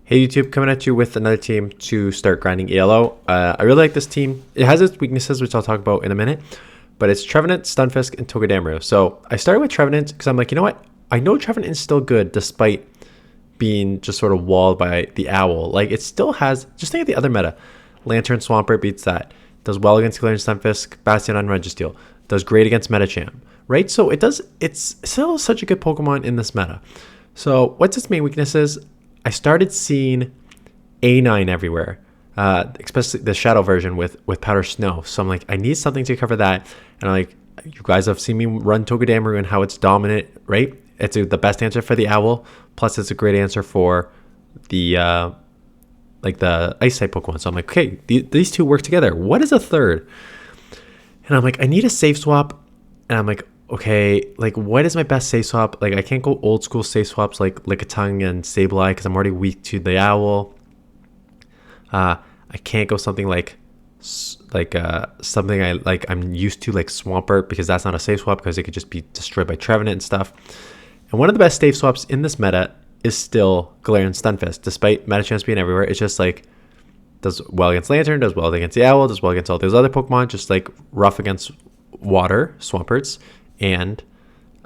Hey YouTube, coming at you with another team to start grinding ELO. I really like this team. It has its weaknesses, which I'll talk about in a minute, but it's TREVENANT, Stunfisk, and togedemaru. So I started with TREVENANT because I'm like, you know what? I know TREVENANT is still good despite being just sort of walled by the owl. Like, it still has, just think of the other meta. Lantern Swampert beats that. Does well against galarian Stunfisk, Bastion on Registeel. Does great against Metachamp, right? So it's still such a good Pokemon in this meta. So what's its main weaknesses? I started seeing A9 everywhere, especially the shadow version with powder snow. So I'm like, I need something to cover that. And I'm like, you guys have seen me run togedemaru and how it's dominant, right? It's the best answer for the owl. Plus, it's a great answer for the the ice type Pokemon. So I'm like, okay, these two work together. What is a third? And I'm like, I need a safe swap. And I'm like, okay, like, what is my best safe swap? Like, I can't go old school safe swaps like Lickitung and Sableye because I'm already weak to the owl. I can't go something like something I'm used to, like Swampert, because that's not a safe swap because it could just be destroyed by TREVENANT and stuff. And one of the best safe swaps in this meta is still Galarian Stunfisk, despite Metachamp being everywhere. It's just like, does well against Lantern, does well against the owl, does well against all those other Pokemon, just like rough against water, Swamperts, and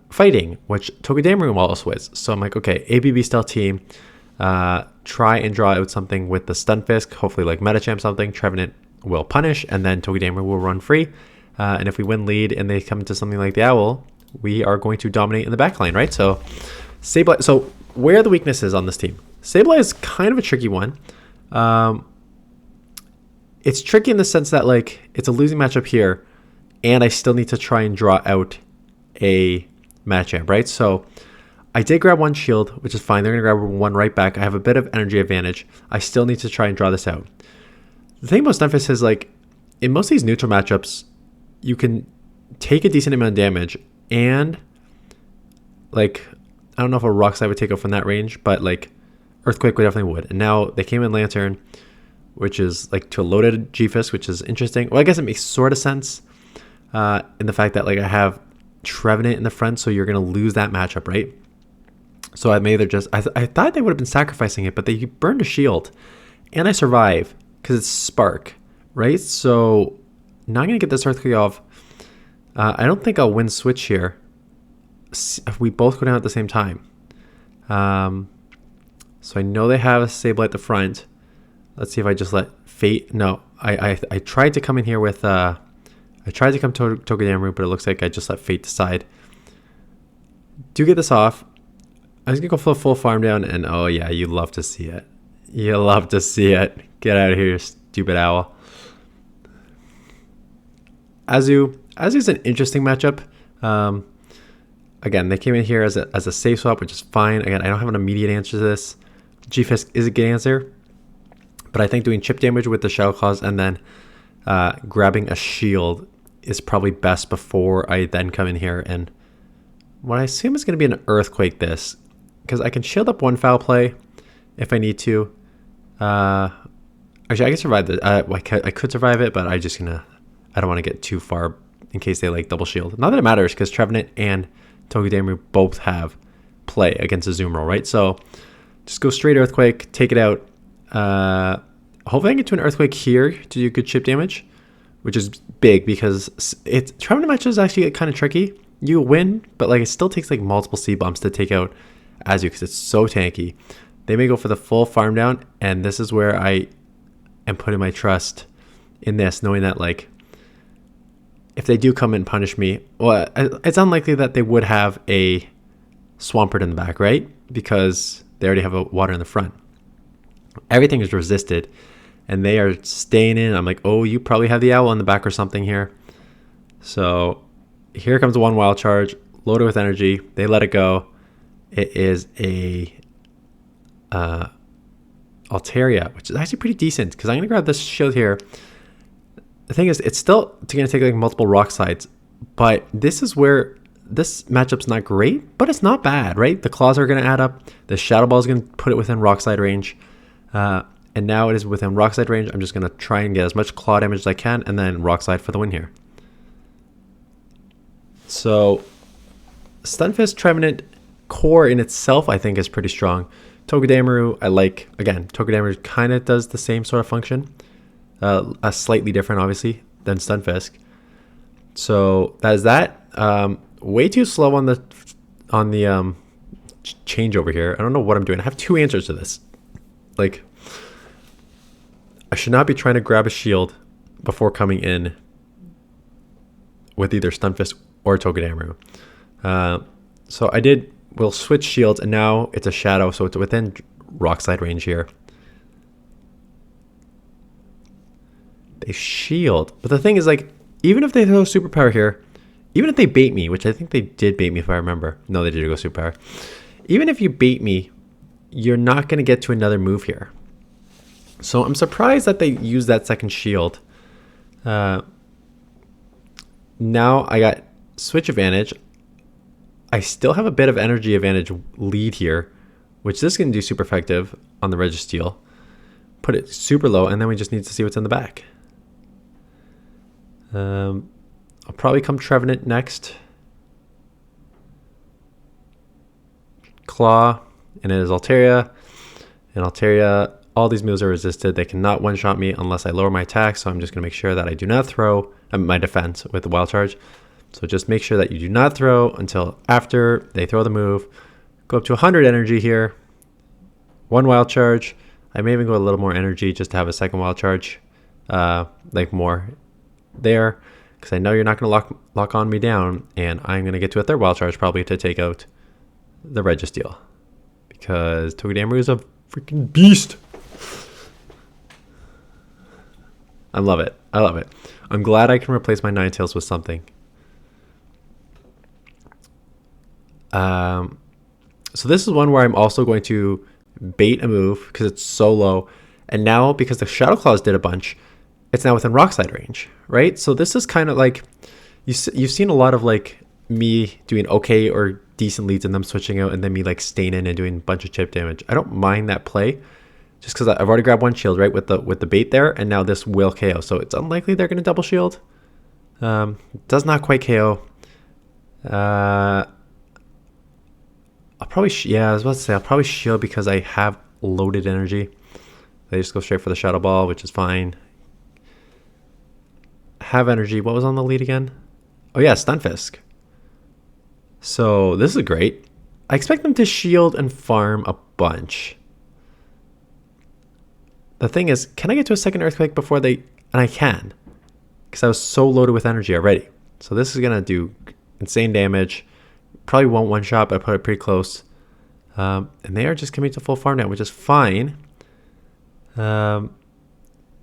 fighting, which togedemaru also is. So I'm like, okay, ABB style team, try and draw out something with the Stunfisk, hopefully like Metachamp something, TREVENANT will punish, and then togedemaru will run free. And if we win lead and they come into something like the owl, we are going to dominate in the backline, right? So Sableye, so where are the weaknesses on this team? Sableye is kind of a tricky one. It's tricky in the sense that, like, it's a losing matchup here, and I still need to try and draw out a Metachamp, right? So I did grab one shield, which is fine. They're going to grab one right back. I have a bit of energy advantage. I still need to try and draw this out. The thing about Stunfisk is, like, in most of these neutral matchups, you can take a decent amount of damage, and, like, I don't know if a Rock Slide would take out from that range, but, like, Earthquake would definitely would. And now they came in Lantern, which is, like, to a loaded G-Fisk, which is interesting. Well, I guess it makes sort of sense in the fact that, like, I have TREVENANT in the front, so you're going to lose that matchup, right? So I may either just... I thought they would have been sacrificing it, but they burned a shield. And I survive, because it's Spark, right? So now I'm going to get this Earthquake off. I don't think I'll win switch here. If we both go down at the same time. So I know they have a Sableye at the front. Let's see if I just let Fate... No, I tried to come in here with... I tried to come to togedemaru, but it looks like I just let Fate decide. Do get this off. I was going to go for a full farm down, and oh yeah, you love to see it. You love to see it. Get out of here, you stupid owl. Azu's an interesting matchup. Again, they came in here as a safe swap, which is fine. Again, I don't have an immediate answer to this. G-Fisk is a good answer, but I think doing chip damage with the Shadow Claws and then grabbing a shield is probably best before I then come in here and what I assume is going to be an Earthquake this, because I can shield up one foul play if I need to. Actually, I can survive it. I could survive it, but I don't want to get too far in case they like double shield. Not that it matters, because TREVENANT and togedemaru both have play against Azumarill, right? So just go straight Earthquake, take it out. Hopefully I can get to an Earthquake here to do good chip damage, which is big because TREVENANT matches is actually kind of tricky. You win, but like it still takes like multiple C bumps to take out Azu because it's so tanky. They may go for the full farm down, and this is where I am putting my trust in this, knowing that, like, if they do come and punish me, well, it's unlikely that they would have a Swampert in the back, right? Because they already have a water in the front. Everything is resisted, and they are staying in. I'm like, oh, you probably have the owl in the back or something here. So here comes one wild charge, loaded with energy. They let it go. It is a Altaria, which is actually pretty decent, because I'm going to grab this shield here. The thing is, it's still going to take like multiple Rock Slides, but this is where this matchup's not great, but it's not bad, right? The claws are going to add up. The Shadow Ball is going to put it within Rock Slide range. And now it is within Rock Slide range. I'm just going to try and get as much claw damage as I can, and then Rock Slide for the win here. So Stunfisk TREVENANT core in itself, I think, is pretty strong. Togedemaru, I like. Again, Togedemaru kind of does the same sort of function. A slightly different, obviously, than Stunfisk. So that is that. Way too slow on the change over here. I don't know what I'm doing. I have two answers to this. Like, I should not be trying to grab a shield before coming in with either Stunfisk or Togedemaru. So I did. We'll switch shields, and now it's a shadow, so it's within rock slide range here. They shield, but the thing is, like, even if they throw superpower here, even if they bait me, which I think they did bait me if I remember. No, they did go superpower. Even if you bait me, you're not going to get to another move here. So I'm surprised that they used that second shield. Now I got switch advantage. I still have a bit of energy advantage lead here, which this can do super effective on the Registeel. Put it super low, and then we just need to see what's in the back. I'll probably come Trevenant next. Claw, and it is Altaria. And Altaria, all these moves are resisted. They cannot one-shot me unless I lower my attack, so I'm just going to make sure that I do not throw my defense with the Wild Charge. So just make sure that you do not throw until after they throw the move. Go up to 100 energy here. One Wild Charge. I may even go a little more energy just to have a second Wild Charge. Like more there. Because I know you're not going to lock on me down. And I'm going to get to a third Wild Charge probably to take out the Registeel. Because Togedemaru is a freaking beast. I love it. I love it. I'm glad I can replace my Ninetales with something. So this is one where I'm also going to bait a move because it's so low. And now because the Shadow Claws did a bunch, it's now within rock slide range, right? So this is kind of like, you've seen a lot of like me doing okay or decent leads and them switching out and then me like staying in and doing a bunch of chip damage. I don't mind that play just because I've already grabbed one shield, right, with the bait there, and now this will KO. So it's unlikely they're going to double shield. Does not quite KO. I'll probably, I was about to say, I'll probably shield because I have loaded energy. They just go straight for the Shadow Ball, which is fine. Have energy. What was on the lead again? Oh yeah, Stunfisk. So this is great. I expect them to shield and farm a bunch. The thing is, can I get to a second Earthquake before they... And I can. Because I was so loaded with energy already. So this is going to do insane damage. Probably won't one-shot, but I put it pretty close. And they are just coming to full farm now, which is fine.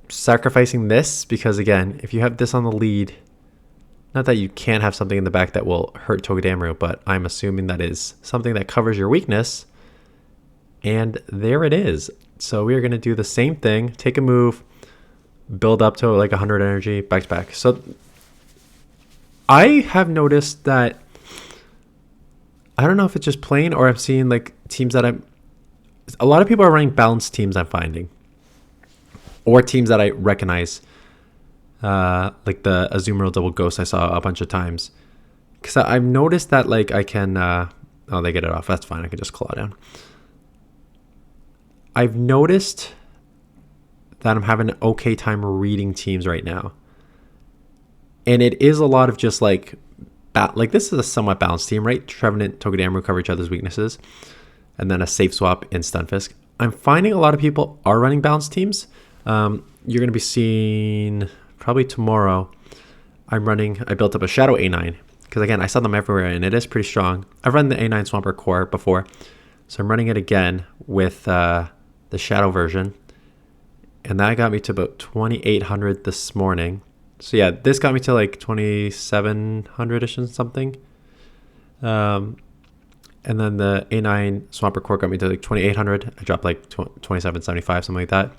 Sacrificing this, because again, if you have this on the lead... Not that you can't have something in the back that will hurt Togedemaru, but I'm assuming that is something that covers your weakness. And there it is. So we are going to do the same thing. Take a move, build up to like 100 energy, back to back. So I have noticed that, I don't know if it's just playing or I'm seeing like teams that a lot of people are running balanced teams, I'm finding. Or teams that I recognize. Like the Azumarill Double Ghost I saw a bunch of times. Because I've noticed that like I can... oh, they get it off. That's fine. I can just claw down. I've noticed that I'm having an okay time reading teams right now. And it is a lot of just like... this is a somewhat balanced team, right? Trevenant, Togedemaru cover each other's weaknesses. And then a safe swap in Stunfisk. I'm finding a lot of people are running balanced teams. You're going to be seeing... Probably tomorrow, I built up a Shadow A9. Because again, I saw them everywhere and it is pretty strong. I've run the A9 Swampert Core before. So I'm running it again with the Shadow version. And that got me to about 2,800 this morning. So yeah, this got me to like 2,700-ish and something. And then the A9 Swampert Core got me to like 2,800. I dropped like 2,775, something like that.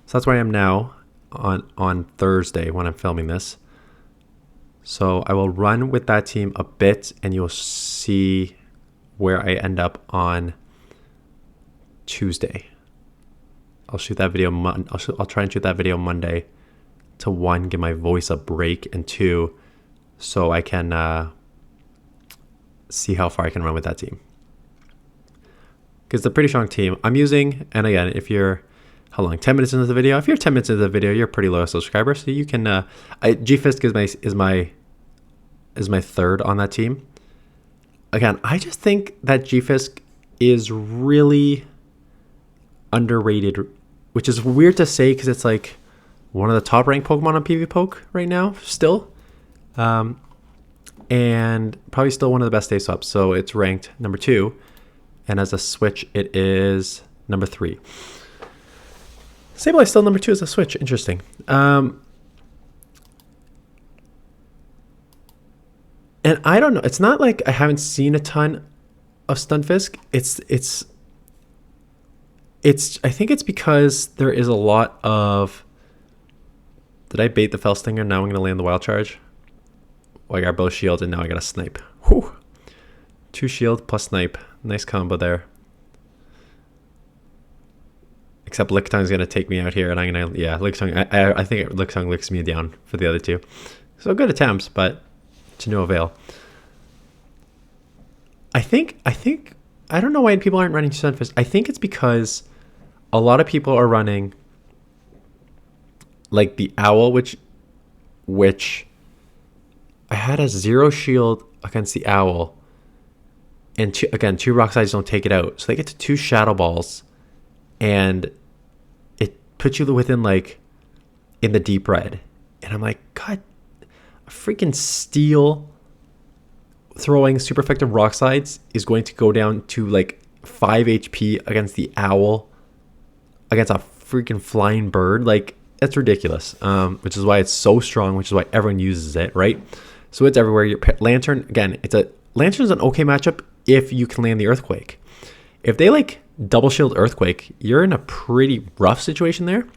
So that's where I am now. On Thursday when I'm filming this. So I will run with that team a bit and you'll see where I end up on Tuesday. I'll shoot that video. I'll try and shoot that video Monday to 1, give my voice a break, and 2, so I can see how far I can run with that team. because they're a pretty strong team. I'm using, and again, if you're, how long? 10 minutes into the video. If you're 10 minutes into the video, you're a pretty low subscriber, so you can. Gfisk is my third on that team. Again, I just think that Gfisk is really underrated, which is weird to say because it's like one of the top ranked Pokemon on PvPoke right now still, and probably still one of the best day swaps. So it's ranked number 2, and as a Switch it is number 3. Sableye still number 2 as a Switch. Interesting. And I don't know, it's not like I haven't seen a ton of Stunfisk. I think it's because there is a lot of, did I bait the Fell Stinger? Now I'm going to land the Wild Charge. Well, I got both shield and now I got a snipe. Whew. 2 shield plus snipe. Nice combo there. Except Lickitung is going to take me out here and I'm going to, yeah, Lickitung, I think Lickitung licks me down for the other 2. So good attempts, but to no avail. I think, I don't know why people aren't running Stunfisk. I think it's because a lot of people are running like the Owl, which I had a 0 shield against the Owl. And two Rock Slides don't take it out. So they get to 2 Shadow Balls and it puts you within like in the deep red. And I'm like, God, a freaking Steel throwing super effective Rock Slides is going to go down to like 5 HP against the Owl, against a freaking flying bird. Like, that's ridiculous. Which is why it's so strong, which is why everyone uses it, right? So it's everywhere. Your Lantern, again, Lantern's an okay matchup if you can land the Earthquake. If they like double shield Earthquake, you're in a pretty rough situation there.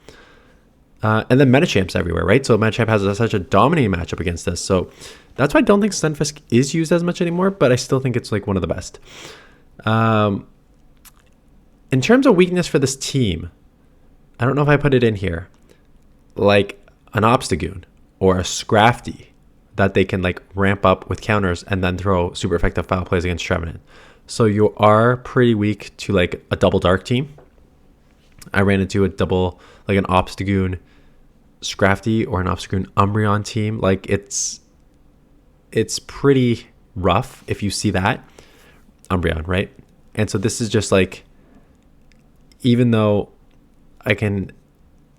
And then Medichamp's everywhere, right? So Medichamp has such a dominating matchup against this. So that's why I don't think Stunfisk is used as much anymore, but I still think it's like one of the best. In terms of weakness for this team, I don't know if I put it in here, like an Obstagoon or a Scrafty that they can like ramp up with counters and then throw super effective foul plays against Trevenant. So you are pretty weak to like a double dark team. I ran into a double, like an Obstagoon Scrafty or an Obstagoon Umbreon team. Like it's pretty rough if you see that. Umbreon, right? And so this is just like, even though I can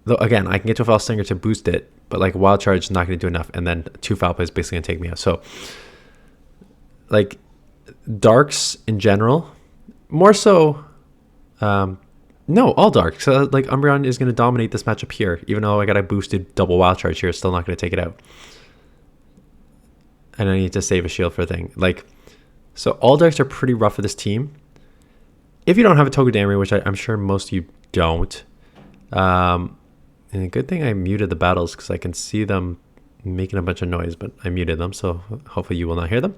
get to a Foul Stinger to boost it, but like Wild Charge is not going to do enough, and then 2 foul plays basically going to take me out. So like darks in general, more so, no, all dark. So like Umbreon is going to dominate this matchup here, even though I got a boosted double Wild Charge here, it's still not going to take it out. And I need to save a shield for a thing. Like, so all darks are pretty rough for this team. If you don't have a Togedemaru, which I'm sure most of you don't, and a good thing I muted the battles because I can see them making a bunch of noise, but I muted them, so hopefully you will not hear them.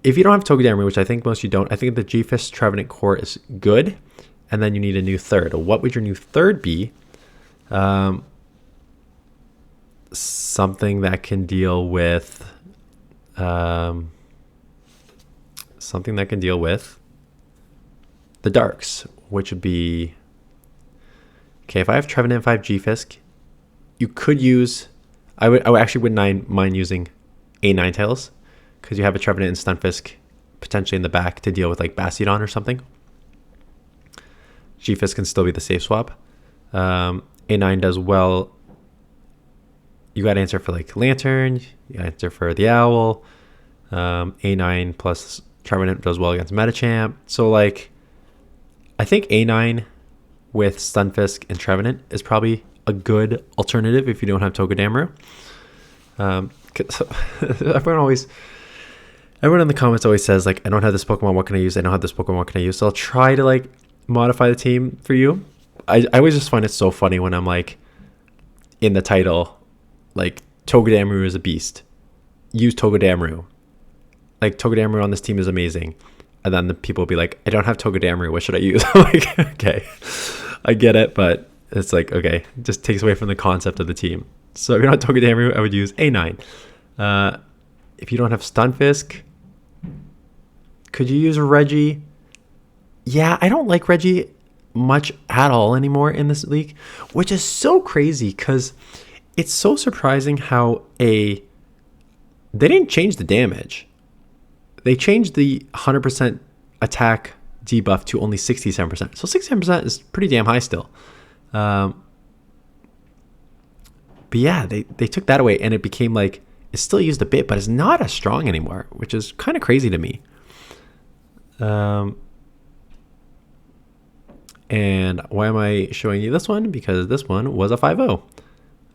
If you don't have Togedemaru, which I think most of you don't, I think the Gfisk Trevenant core is good, and then you need a new third. What would your new third be? Something that can deal with the darks, which would be, okay, if I have Trevenant 5 Gfisk, you could use, I actually wouldn't mind using a Ninetales, because you have a Trevenant and Stunfisk potentially in the back to deal with like Bastiodon or something. Gfisk can still be the safe swap. A9 does well. You got to answer for like Lantern, you got to answer for the Owl. A9 plus Trevenant does well against Medicham. So like, I think A9 with Stunfisk and Trevenant is probably a good alternative if you don't have Togedemaru. Everyone in the comments always says like, I don't have this Pokemon, what can I use? I don't have this Pokemon, what can I use? So I'll try to like modify the team for you. I always just find it so funny when I'm like in the title, like Togedemaru is a beast. Use Togedemaru. Like Togedemaru on this team is amazing. And then the people will be like, I don't have Togedemaru, what should I use? I'm like, okay, I get it, but it's like, okay, it just takes away from the concept of the team. So if you're not Togedemaru, I would use A9. If you don't have Stunfisk, Could you use Reggie? Yeah, I don't like Reggie much at all anymore in this league, which is so crazy because it's so surprising how they didn't change the damage. They changed the 100% attack debuff to only 67%. So 67% is pretty damn high still. But yeah, they took that away and it became like, it's still used a bit, but it's not as strong anymore, which is kind of crazy to me. And why am I showing you this one? Because this one was a 5-0.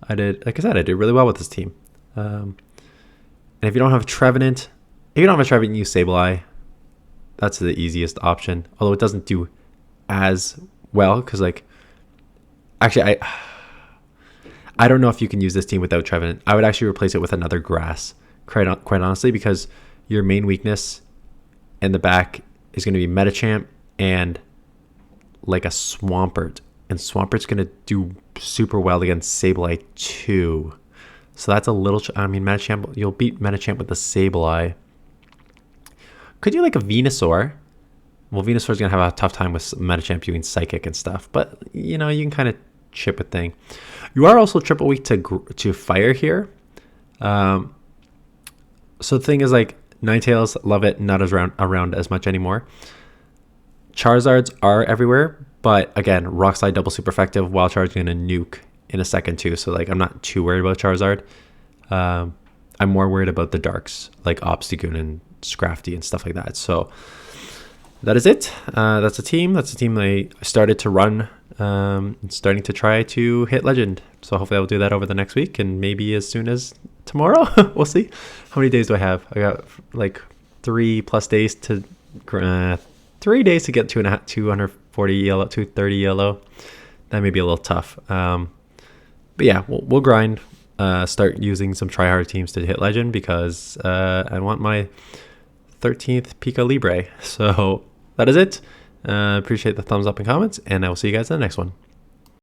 I did, like I said, I did really well with this team. And if you don't have Trevenant, use Sableye. That's the easiest option. Although it doesn't do as well because, like, actually, I don't know if you can use this team without Trevenant. I would actually replace it with another grass, quite honestly, because your main weakness in the back is going to be Metachamp and like a Swampert. And Swampert's going to do super well against Sableye too. So that's a little... Metachamp, you'll beat Metachamp with the Sableye. Could you like a Venusaur? Well, Venusaur's going to have a tough time with Metachamp doing Psychic and stuff. But, you know, you can kind of chip a thing. You are also triple weak to Fire here. So the thing is, like, Ninetales, love it, not as around as much anymore. Charizards are everywhere, but again, Rock Slide double super effective. Wild Charge going to nuke in a second too, so like I'm not too worried about Charizard. I'm more worried about the darks like Obstagoon and Scrafty and stuff like that. So that is it. That's a team. That's a team I started to run. Starting to try to hit Legend. So hopefully I'll do that over the next week and maybe as soon as tomorrow. We'll see. How many days do I have? I got like 3+ days to 3 days to get 240 yellow, 230 yellow. That may be a little tough. But yeah, we'll grind. Start using some tryhard teams to hit Legend because I want my 13th Pika Libre. So that is it. Appreciate the thumbs up and comments, and I will see you guys in the next one.